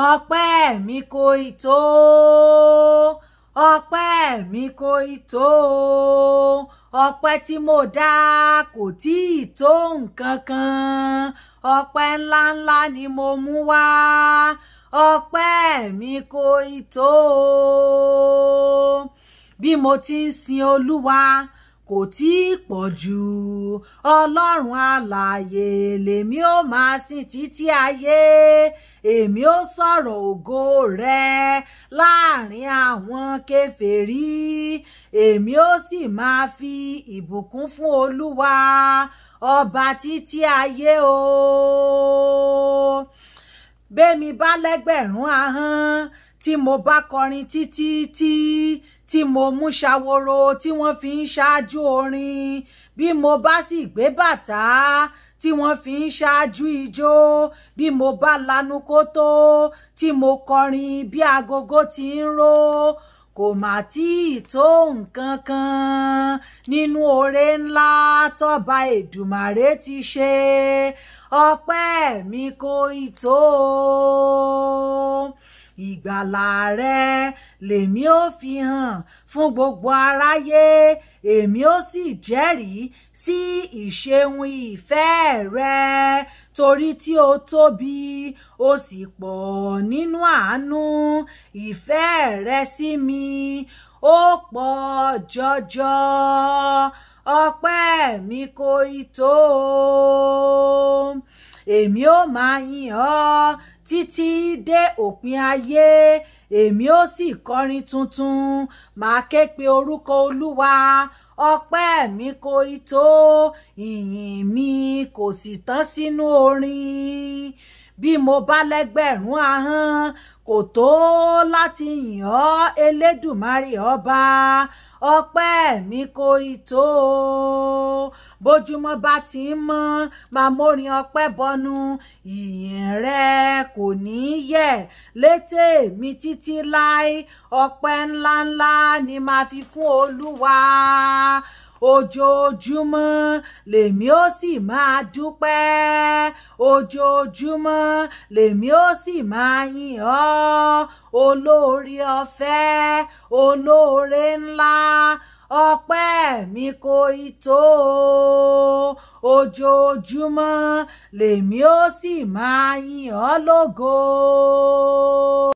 ọpẹ́ mi kò ì tó, ọpẹ́ mi kò ì tó, ọpẹ́ tí mo dá kò tí ì tó nǹkan kan, ọpẹ́ ńláńlá ni mo mú wá, ọpẹ́ mi kò ì tó. Bí mo ti ń sin Olúwa kò tí ì pọ̀ jù, Ọlọ́run alààyè lèmi ó máa sìn títí ayé, èmi ó sọ̀rọ̀ ògo rẹ̀ láàrin àwọn kèfèrí, èmi ó sì máa fi ìbùkún fún Olúwa ọba títí ayé o. Bẹ́mi bá lẹ́gbẹ̀rún ahọ́n tí mo bá kọrin títí tí mo mú ṣàwòrò tí wọ́n fi ń ṣáájú orin, bí mo bá sì gbé bàtà tí wọ́n fi ń ṣáájú ijó, bí mo bá lanu kótó tí mo kọrin bí agogo ti ń ró, kò mà tí ì tó nǹkan kan nínú oore ńlá tọ́ba Èdùmàrè ti ṣe, ọpẹ́ mi kò ì tó. Ìgbàlà rẹ lèmi ó fi hàn fún gbogbo aráyé, èmi ó sì jẹ́rìí sí ìṣeun ìfẹ́ rẹ, torí tí ó tóbi ó sì pọ̀ nínú àánú, ìfẹ́ rẹ sí mi ó pọ̀ jọjọ, ọpẹ́ mi kò ì tó. Èmi ó máa yìn ọ́ títí dé òpin ayé, èmi ó sì kọrin tuntun, màá ké pe orúkọ Olúwa, ọpẹ́ mi kò ì tó, ìyìn mi kò sì tán sínú orin. Bí mo bá lẹ́gbẹ̀rún ahọ́n kò tó láti yìn ọ́ Elédùmarè ọba, ọpẹ́ mi kò ì tó. Bójúmọ́ bá ti ń mọ́ máa mórin ọpẹ́ bọnu, ìyìn rẹ kò ní yẹ̀ létè mi títí láé, ọpẹ́ ńláńlá ni màá fi fún Olúwa. Ojoojúmọ́ lèmi ó sì máa dúpẹ́, ojoojúmọ́ lèmi ó sì máa yìn ọ́, olóore ọ̀fẹ́, olóore ńlá, ọpẹ́ mi kò ì tó. Ojoojúmọ́ lèmi ó sì máa yìn ọ́ lógo.